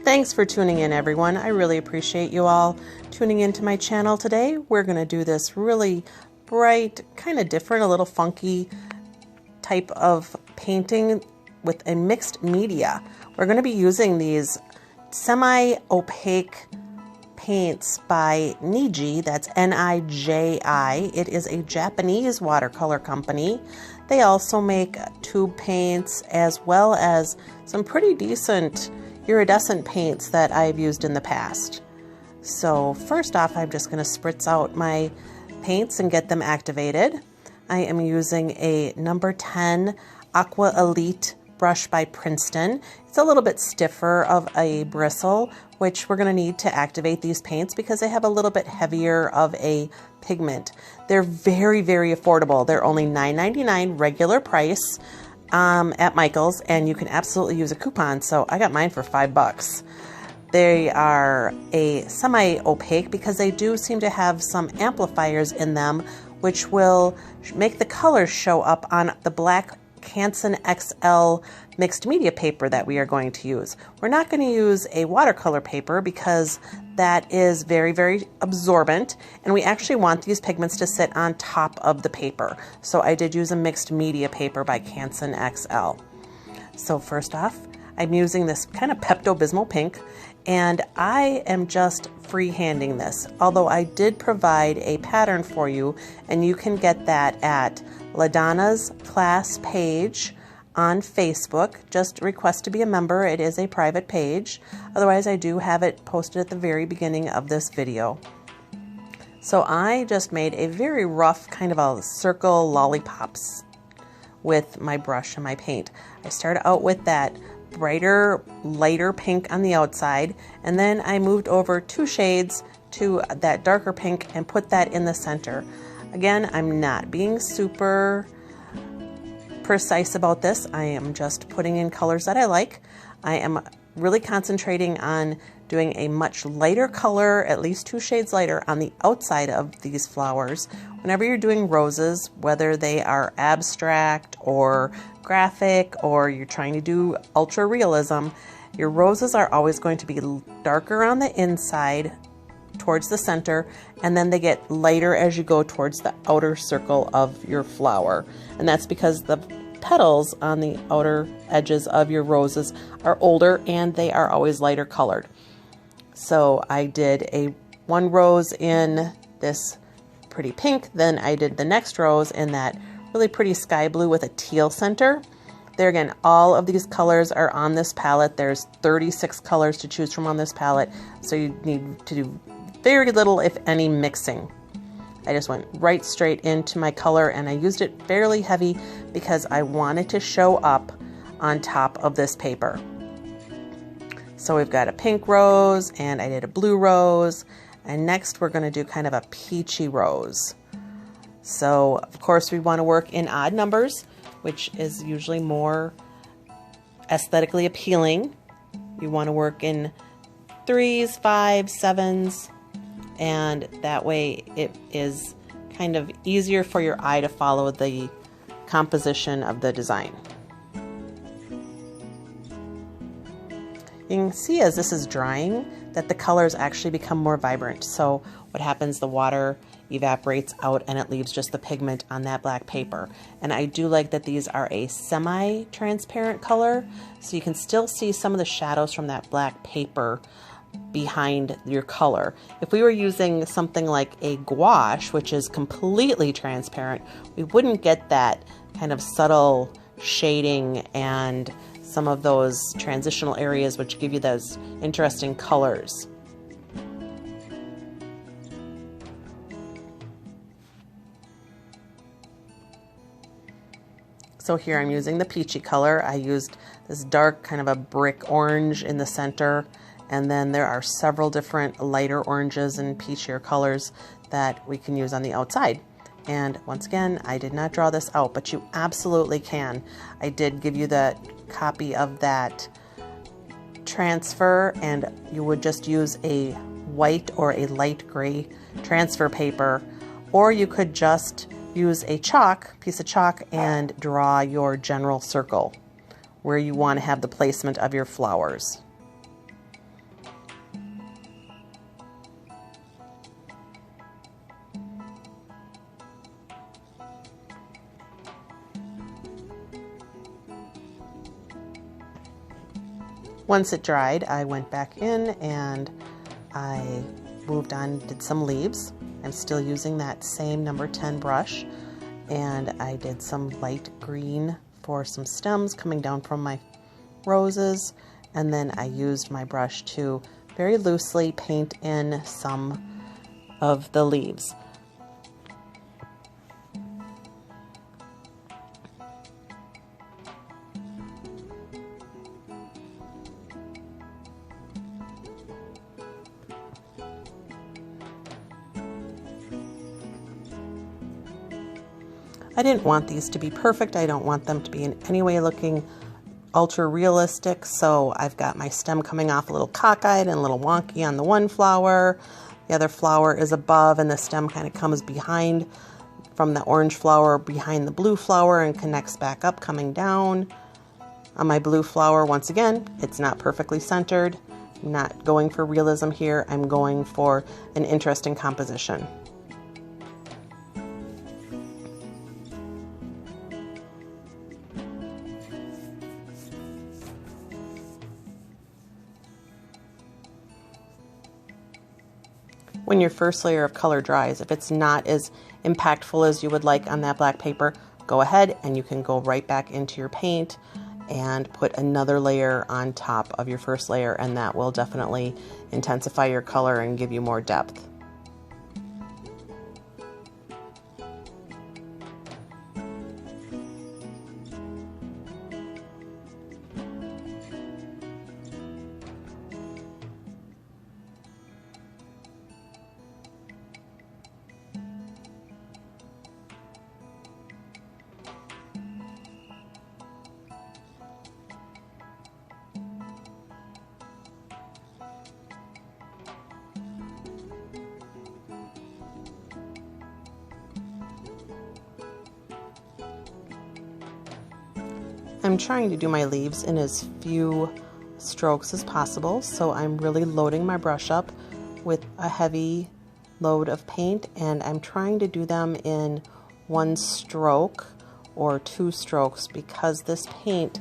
Thanks for tuning in, everyone. I really appreciate you all tuning into my channel today. We're going to do this really bright, kind of different, a little funky type of painting with a mixed media. We're going to be using these semi-opaque paints by Niji, that's N-I-J-I. It is a Japanese watercolor company. They also make tube paints as well as some pretty decent iridescent paints that I've used in the past. So first off, I'm just going to spritz out my paints and get them activated. I am using a number 10 Aqua Elite brush by Princeton. It's a little bit stiffer of a bristle, which we're going to need to activate these paints because they have a little bit heavier of a pigment. They're very, very affordable. They're only $9.99 regular price at Michael's, and you can absolutely use a coupon, so I got mine for $5. They are a semi-opaque because they do seem to have some amplifiers in them, which will make the colors show up on the black Canson XL mixed media paper that we are going to use. We're not going to use a watercolor paper because that is very, very absorbent, and we actually want these pigments to sit on top of the paper. So I did use a mixed media paper by Canson XL. So first off, I'm using this kind of Pepto-Bismol pink, and I am just freehanding this, although I did provide a pattern for you, and you can get that at LaDonna's class page on Facebook. Just request to be a member. It is a private page. Otherwise, I do have it posted at the very beginning of this video. So I just made a very rough kind of a circle lollipops with my brush and my paint. I started out with that brighter, lighter pink on the outside, and then I moved over 2 shades to that darker pink and put that in the center. Again, I'm not being super precise about this. I am just putting in colors that I like. I am really concentrating on doing a much lighter color, at least 2 shades lighter, on the outside of these flowers. Whenever you're doing roses, whether they are abstract or graphic or you're trying to do ultra realism, your roses are always going to be darker on the inside towards the center, and then they get lighter as you go towards the outer circle of your flower. And that's because the petals on the outer edges of your roses are older and they are always lighter colored. So I did one rose in this pretty pink, then I did the next rose in that really pretty sky blue with a teal center. There again, all of these colors are on this palette. There's 36 colors to choose from on this palette, so you need to do very little, if any, mixing. I just went right straight into my color, and I used it fairly heavy because I wanted to show up on top of this paper. So we've got a pink rose, and I did a blue rose, and next we're going to do kind of a peachy rose. So of course we want to work in odd numbers, which is usually more aesthetically appealing. You want to work in 3s, 5s, 7s, and that way it is kind of easier for your eye to follow the composition of the design. You can see as this is drying that the colors actually become more vibrant. So what happens, the water evaporates out and it leaves just the pigment on that black paper. And I do like that these are a semi-transparent color, so you can still see some of the shadows from that black paper behind your color. If we were using something like a gouache, which is completely transparent, we wouldn't get that kind of subtle shading and some of those transitional areas which give you those interesting colors. So here I'm using the peachy color. I used this dark kind of a brick orange in the center, and then there are several different lighter oranges and peachier colors that we can use on the outside. And once again, I did not draw this out, but you absolutely can. I did give you the copy of that transfer, and you would just use a white or a light gray transfer paper, or you could just use a piece of chalk and draw your general circle where you want to have the placement of your flowers. Once it dried, I went back in and I moved on, did some leaves. I'm still using that same number 10 brush, and I did some light green for some stems coming down from my roses, and then I used my brush to very loosely paint in some of the leaves. I didn't want these to be perfect. I don't want them to be in any way looking ultra realistic, so I've got my stem coming off a little cockeyed and a little wonky on the one flower. The other flower is above, and the stem kind of comes behind from the orange flower behind the blue flower and connects back up coming down. On my blue flower, once again, it's not perfectly centered. I'm not going for realism here. I'm going for an interesting composition. When your first layer of color dries, if it's not as impactful as you would like on that black paper, go ahead and you can go right back into your paint and put another layer on top of your first layer, and that will definitely intensify your color and give you more depth. I'm trying to do my leaves in as few strokes as possible, so I'm really loading my brush up with a heavy load of paint, and I'm trying to do them in one stroke or two strokes because this paint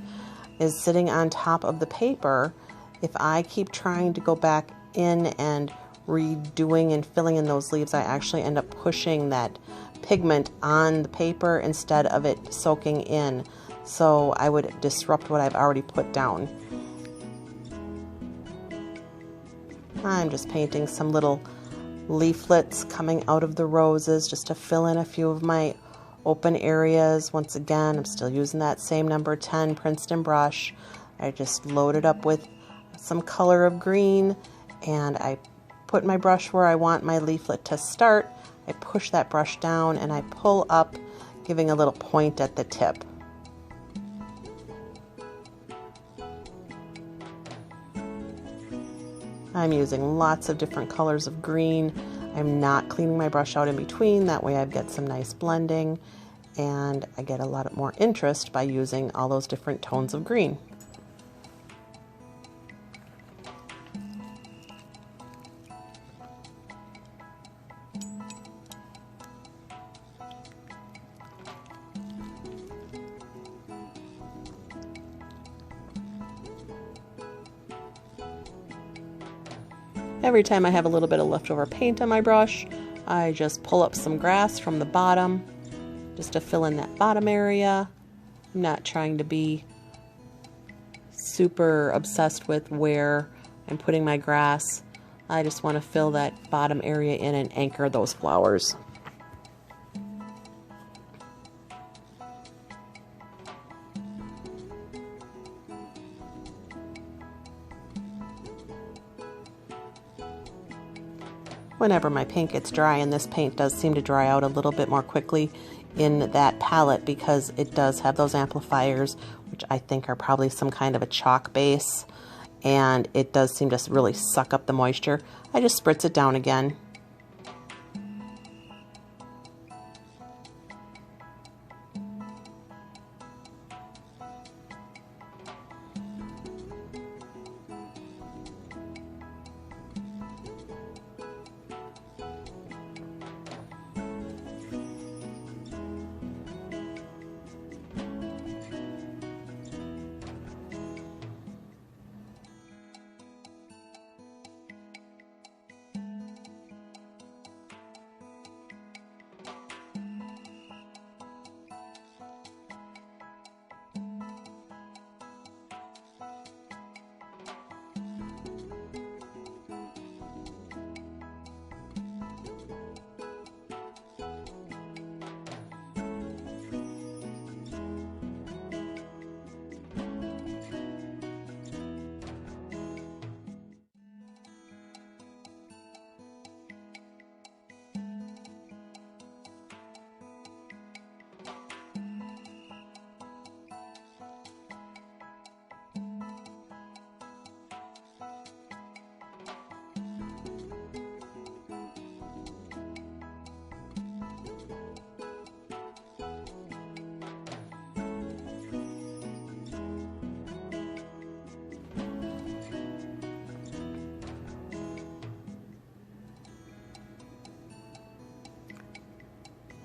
is sitting on top of the paper. If I keep trying to go back in and redoing and filling in those leaves, I actually end up pushing that pigment on the paper instead of it soaking in. So I would disrupt what I've already put down. I'm just painting some little leaflets coming out of the roses just to fill in a few of my open areas. Once again, I'm still using that same number 10 Princeton brush. I just load it up with some color of green, and I put my brush where I want my leaflet to start. I push that brush down and I pull up, giving a little point at the tip. I'm using lots of different colors of green. I'm not cleaning my brush out in between. That way I get some nice blending, and I get a lot more interest by using all those different tones of green. Every time I have a little bit of leftover paint on my brush, I just pull up some grass from the bottom just to fill in that bottom area. I'm not trying to be super obsessed with where I'm putting my grass. I just want to fill that bottom area in and anchor those flowers. Whenever my paint gets dry, and this paint does seem to dry out a little bit more quickly in that palette because it does have those amplifiers, which I think are probably some kind of a chalk base, and it does seem to really suck up the moisture. I just spritz it down again.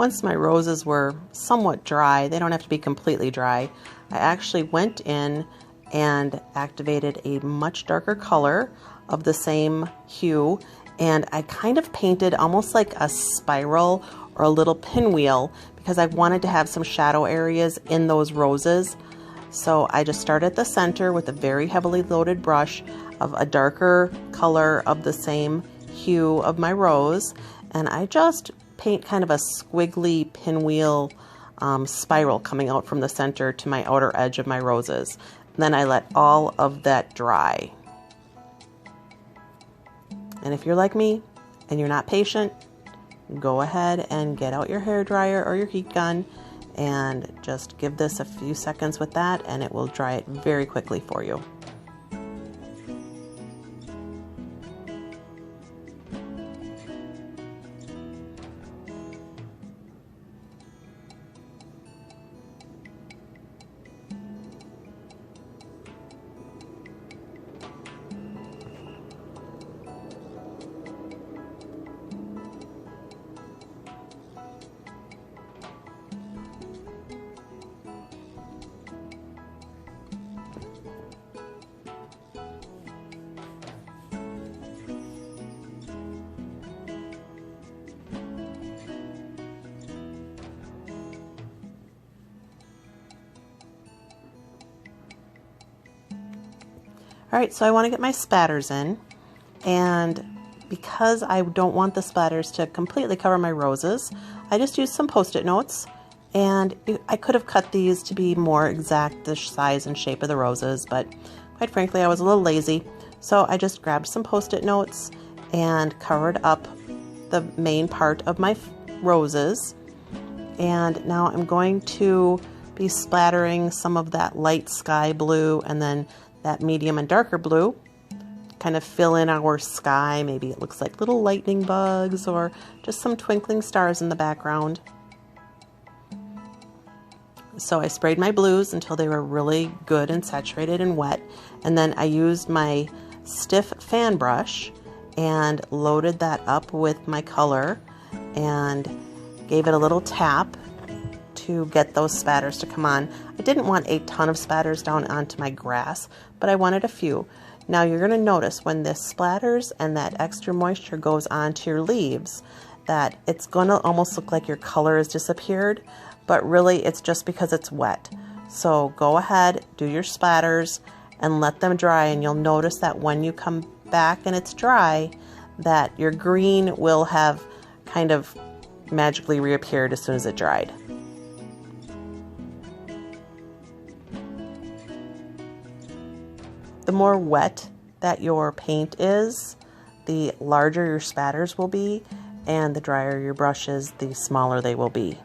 once my roses were somewhat dry, they don't have to be completely dry, I actually went in and activated a much darker color of the same hue, and I kind of painted almost like a spiral or a little pinwheel because I wanted to have some shadow areas in those roses. So I just started at the center with a very heavily loaded brush of a darker color of the same hue of my rose, and I just paint kind of a squiggly pinwheel spiral coming out from the center to my outer edge of my roses. And then I let all of that dry. And if you're like me and you're not patient, go ahead and get out your hair dryer or your heat gun and just give this a few seconds with that, and it will dry it very quickly for you. All right, so I want to get my spatters in, and because I don't want the spatters to completely cover my roses, I just used some Post-it notes, and I could have cut these to be more exact the size and shape of the roses, but quite frankly I was a little lazy, so I just grabbed some Post-it notes and covered up the main part of my roses. And now I'm going to be splattering some of that light sky blue and then that medium and darker blue, kind of fill in our sky. Maybe it looks like little lightning bugs or just some twinkling stars in the background. So I sprayed my blues until they were really good and saturated and wet, and then I used my stiff fan brush and loaded that up with my color and gave it a little tap to get those spatters to come on. I didn't want a ton of spatters down onto my grass, but I wanted a few. Now you're going to notice when this splatters and that extra moisture goes onto your leaves that it's going to almost look like your color has disappeared, but really it's just because it's wet. So go ahead, do your splatters and let them dry, and you'll notice that when you come back and it's dry, that your green will have kind of magically reappeared as soon as it dried. The more wet that your paint is, the larger your spatters will be, and the drier your brush is, the smaller they will be.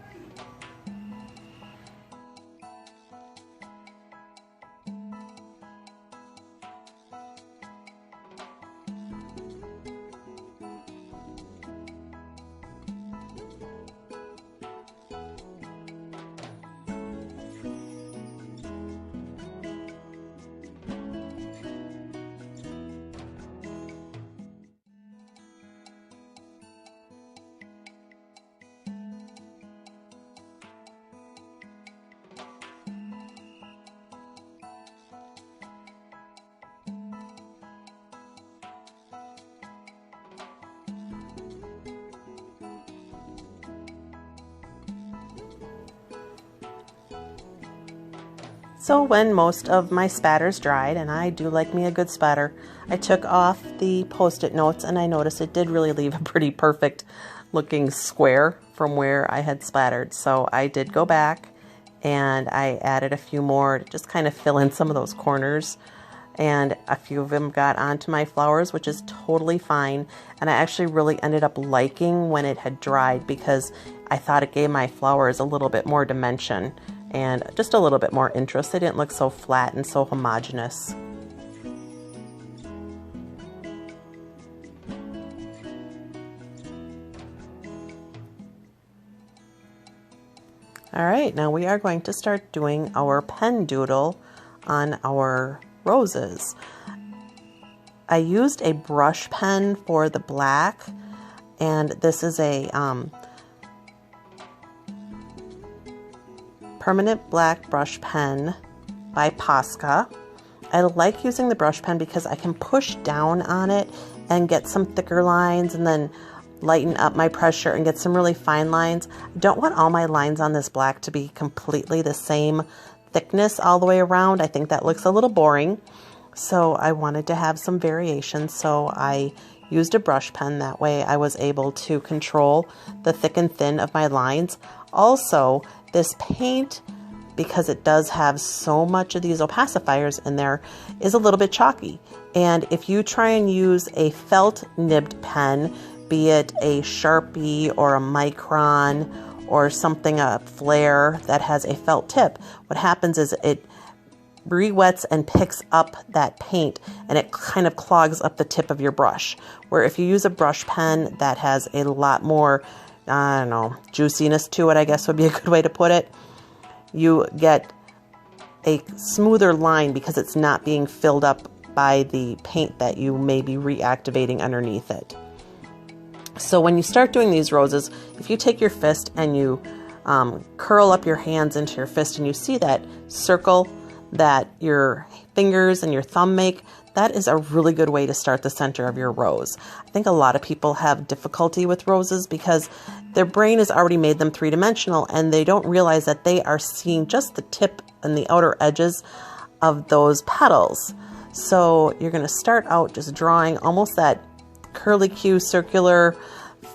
So when most of my spatters dried, and I do like me a good spatter, I took off the Post-it notes, and I noticed it did really leave a pretty perfect looking square from where I had splattered. So I did go back and I added a few more to just kind of fill in some of those corners, and a few of them got onto my flowers, which is totally fine. And I actually really ended up liking when it had dried because I thought it gave my flowers a little bit more dimension and just a little bit more interest. They didn't look so flat and so homogeneous. All right, now we are going to start doing our pen doodle on our roses. I used a brush pen for the black, and this is a permanent black brush pen by Posca. I like using the brush pen because I can push down on it and get some thicker lines and then lighten up my pressure and get some really fine lines. I don't want all my lines on this black to be completely the same thickness all the way around. I think that looks a little boring. So I wanted to have some variation, so I used a brush pen. That way I was able to control the thick and thin of my lines. Also, this paint, because it does have so much of these opacifiers in there, is a little bit chalky. And if you try and use a felt nibbed pen, be it a Sharpie or a Micron or something, a flare that has a felt tip, what happens is it re-wets and picks up that paint and it kind of clogs up the tip of your brush. Where if you use a brush pen that has a lot more, I don't know, juiciness to it, I guess would be a good way to put it, you get a smoother line because it's not being filled up by the paint that you may be reactivating underneath it. So when you start doing these roses, if you take your fist and you curl up your hands into your fist and you see that circle that your fingers and your thumb make, that is a really good way to start the center of your rose. I think a lot of people have difficulty with roses because their brain has already made them three-dimensional and they don't realize that they are seeing just the tip and the outer edges of those petals. So you're going to start out just drawing almost that curlicue circular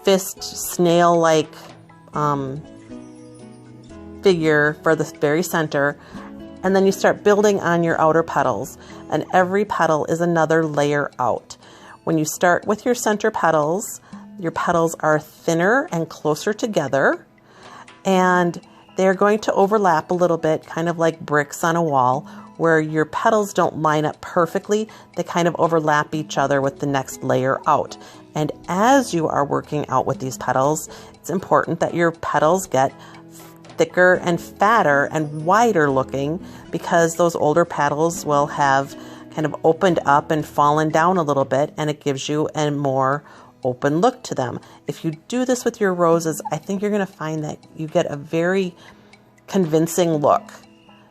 fist snail-like figure for the very center. And then you start building on your outer petals, and every petal is another layer out. When you start with your center petals, your petals are thinner and closer together, and they're going to overlap a little bit, kind of like bricks on a wall, where your petals don't line up perfectly. They kind of overlap each other with the next layer out. And as you are working out with these petals, it's important that your petals get thicker and fatter and wider looking, because those older petals will have kind of opened up and fallen down a little bit, and it gives you a more open look to them. If you do this with your roses, I think you're going to find that you get a very convincing look.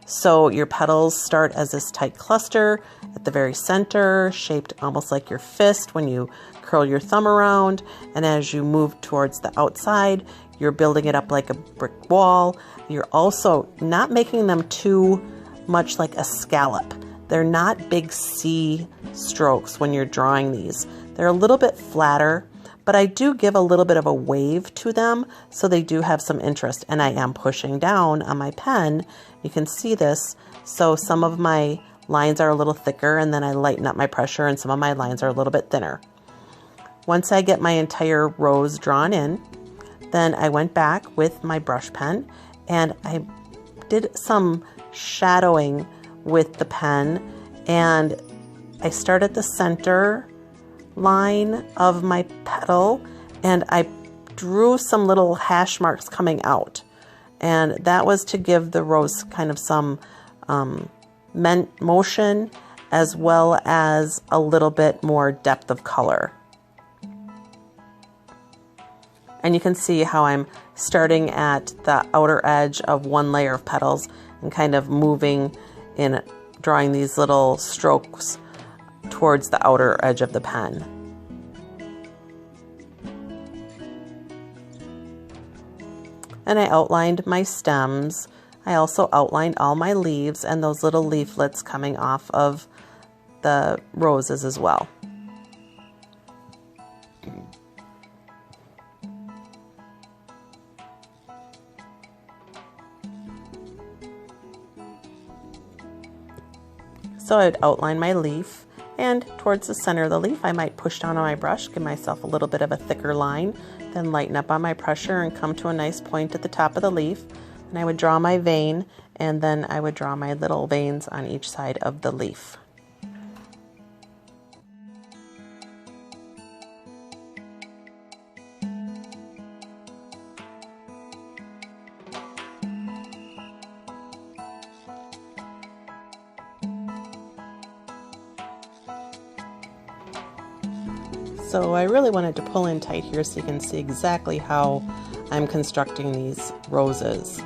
So your petals start as this tight cluster at the very center, shaped almost like your fist when you curl your thumb around, and as you move towards the outside, you're building it up like a brick wall. You're also not making them too much like a scallop. They're not big C strokes when you're drawing these. They're a little bit flatter, but I do give a little bit of a wave to them, so they do have some interest. And I am pushing down on my pen. You can see this. So some of my lines are a little thicker, and then I lighten up my pressure, and some of my lines are a little bit thinner. Once I get my entire rose drawn in, then I went back with my brush pen and I did some shadowing with the pen, and I start at the center line of my petal and I drew some little hash marks coming out, and that was to give the rose kind of some motion as well as a little bit more depth of color. And you can see how I'm starting at the outer edge of one layer of petals and kind of moving in, drawing these little strokes towards the outer edge of the pen. And I outlined my stems. I also outlined all my leaves and those little leaflets coming off of the roses as well. So I'd outline my leaf, and towards the center of the leaf I might push down on my brush, give myself a little bit of a thicker line, then lighten up on my pressure and come to a nice point at the top of the leaf. And I would draw my vein, and then I would draw my little veins on each side of the leaf. So I really wanted to pull in tight here so you can see exactly how I'm constructing these roses.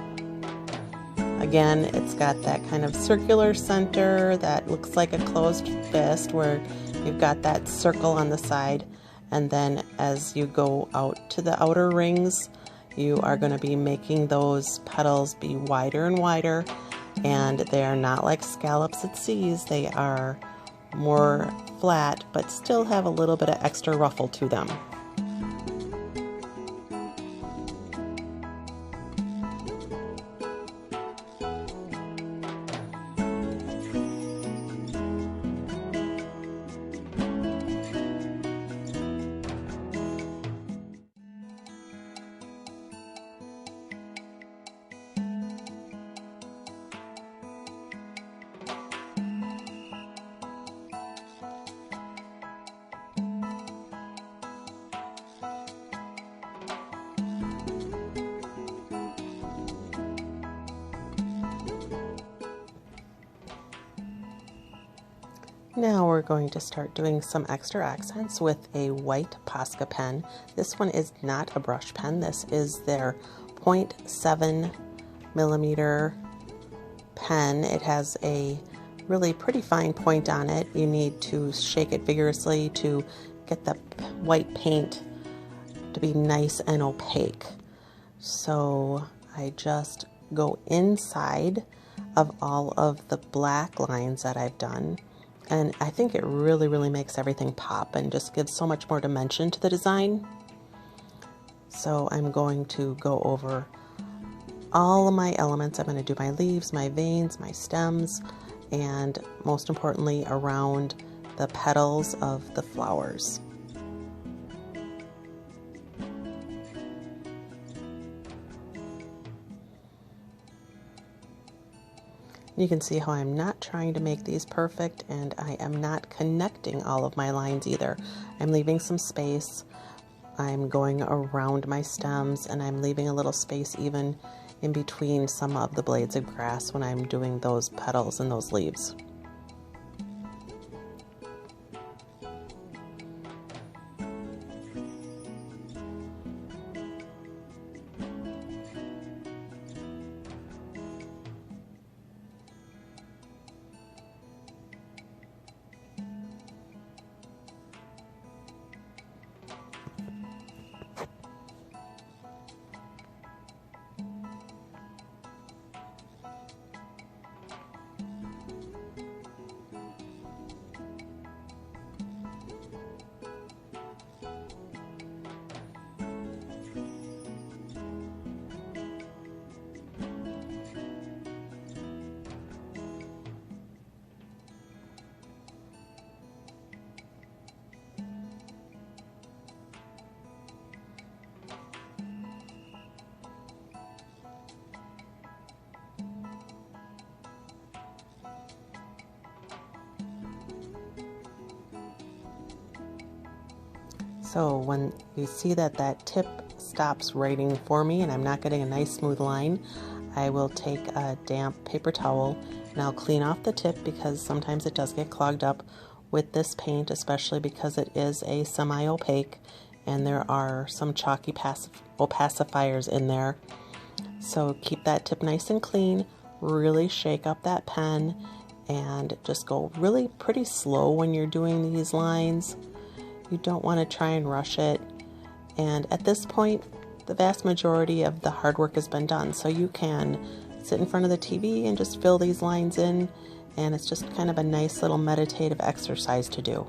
Again, it's got that kind of circular center that looks like a closed fist where you've got that circle on the side, and then as you go out to the outer rings, you are going to be making those petals be wider and wider, and they are not like scallops at seas. They are more flat but still have a little bit of extra ruffle to them. Now we're going to start doing some extra accents with a white Posca pen. This one is not a brush pen. This is their 0.7 millimeter pen. It has a really pretty fine point on it. You need to shake it vigorously to get the white paint to be nice and opaque. So I just go inside of all of the black lines that I've done. And I think it really makes everything pop and just gives so much more dimension to the design. So I'm going to go over all of my elements. I'm going to do my leaves, my veins, my stems, and most importantly around the petals of the flowers. You can see how I'm not trying to make these perfect, and I am not connecting all of my lines either. I'm leaving some space. I'm going around my stems, and I'm leaving a little space even in between some of the blades of grass when I'm doing those petals and those leaves. So when you see that that tip stops writing for me and I'm not getting a nice smooth line, I will take a damp paper towel and I'll clean off the tip, because sometimes it does get clogged up with this paint, especially because it is a semi-opaque and there are some chalky opacifiers in there. So keep that tip nice and clean, really shake up that pen, and just go really pretty slow when you're doing these lines. You don't want to try and rush it. And at this point, the vast majority of the hard work has been done. So you can sit in front of the TV and just fill these lines in, and it's just kind of a nice little meditative exercise to do.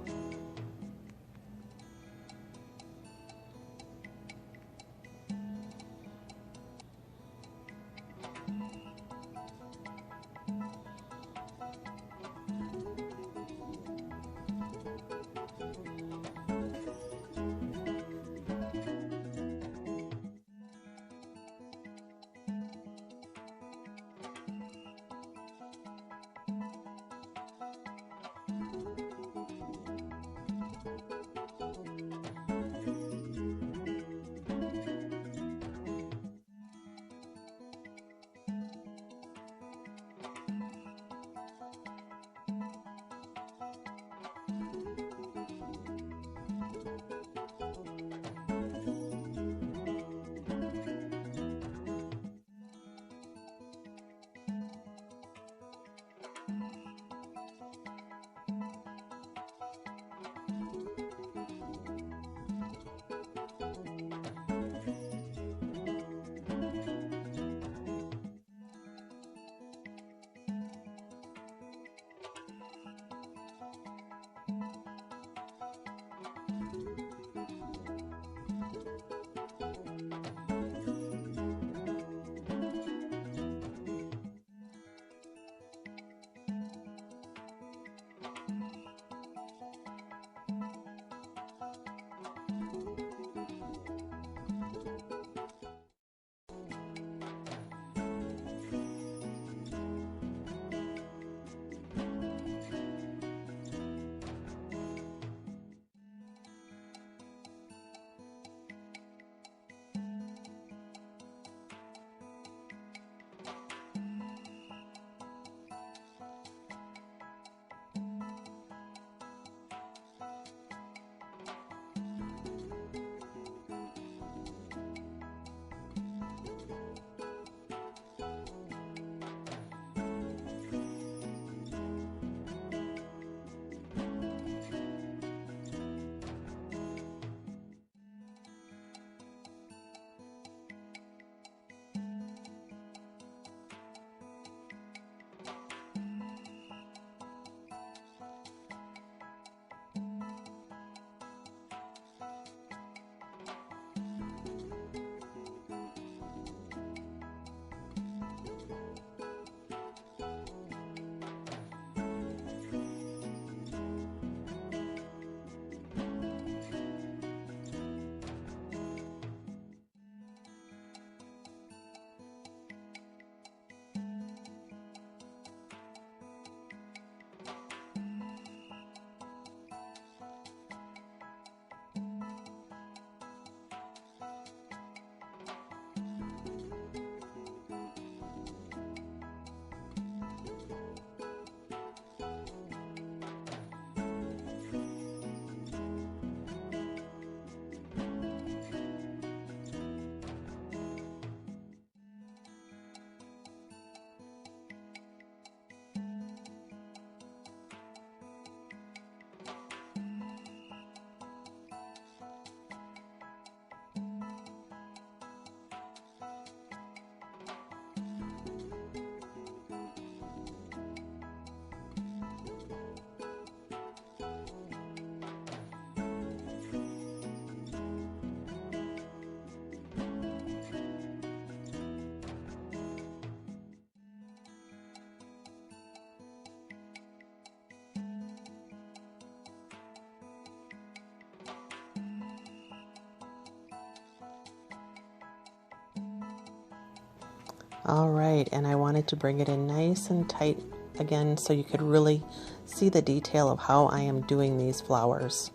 All right, and I wanted to bring it in nice and tight again so you could really see the detail of how I am doing these flowers.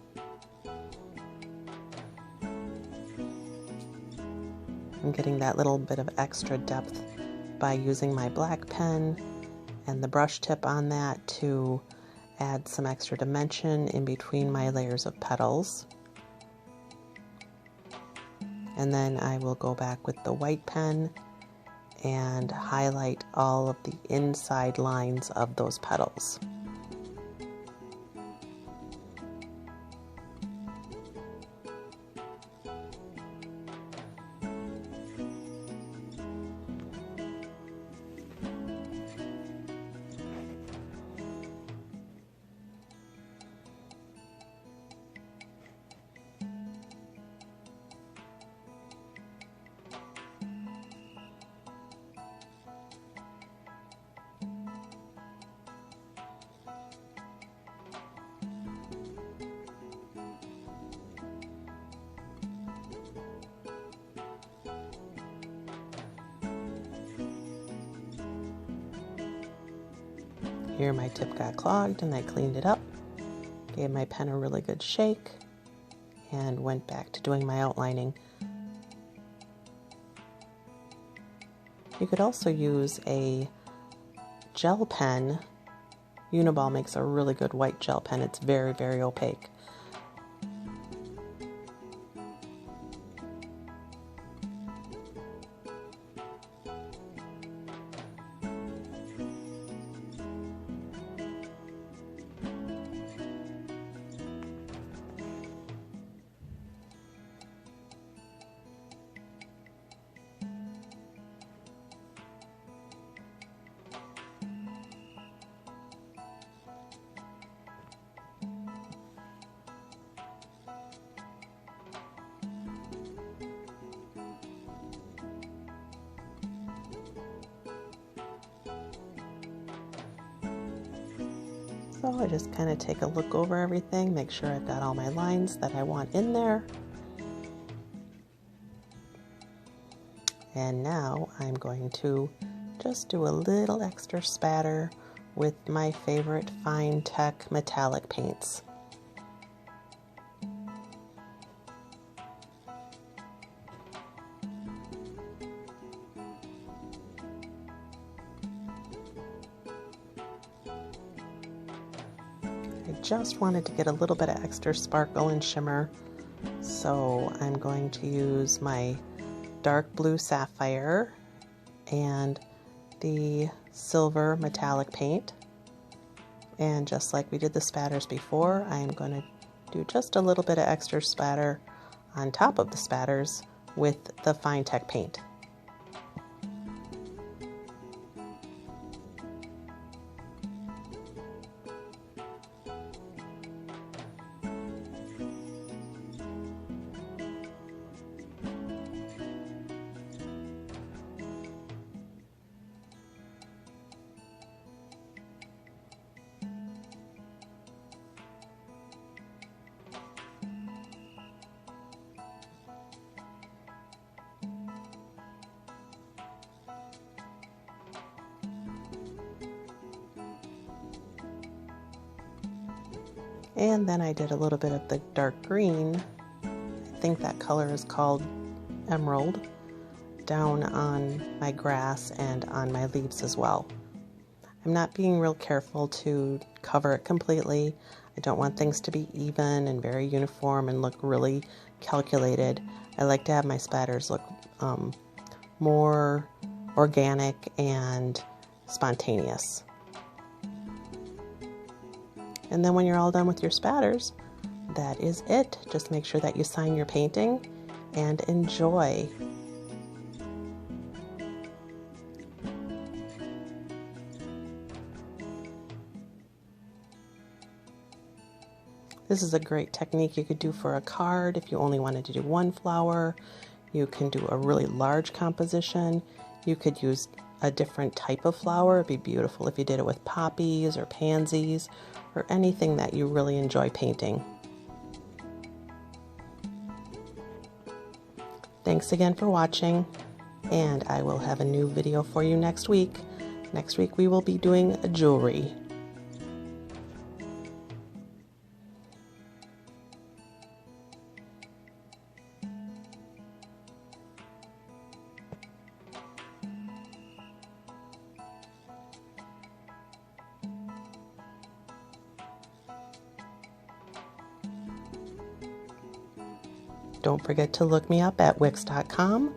I'm getting that little bit of extra depth by using my black pen and the brush tip on that to add some extra dimension in between my layers of petals. And then I will go back with the white pen and highlight all of the inside lines of those petals. Here my tip got clogged and I cleaned it up, gave my pen a really good shake, and went back to doing my outlining. You could also use a gel pen. Uniball makes a really good white gel pen. It's very, very opaque. So I just kind of take a look over everything, make sure I've got all my lines that I want in there. And now I'm going to just do a little extra spatter with my favorite Finetec Metallic paints. I just wanted to get a little bit of extra sparkle and shimmer, so I'm going to use my dark blue sapphire and the silver metallic paint, and just like we did the spatters before, I'm going to do just a little bit of extra spatter on top of the spatters with the Finetec paint. And then I did a little bit of the dark green, I think that color is called Emerald, down on my grass and on my leaves as well. I'm not being real careful to cover it completely. I don't want things to be even and very uniform and look really calculated. I like to have my spatters look more organic and spontaneous. And then when you're all done with your spatters, that is it. Just make sure that you sign your painting and enjoy. This is a great technique you could do for a card if you only wanted to do one flower. You can do a really large composition. You could use a different type of flower. It'd be beautiful if you did it with poppies or pansies or anything that you really enjoy painting. Thanks again for watching. and I will have a new video for you next week. Next week we will be doing jewelry. Don't forget to look me up at wix.com,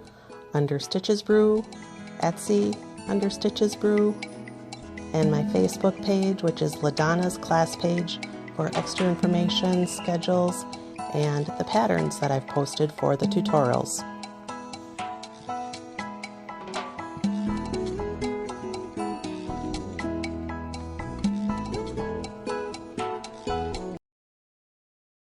under Stitches Brew, Etsy, under Stitches Brew, and my Facebook page, which is LaDonna's class page, for extra information, schedules, and the patterns that I've posted for the tutorials.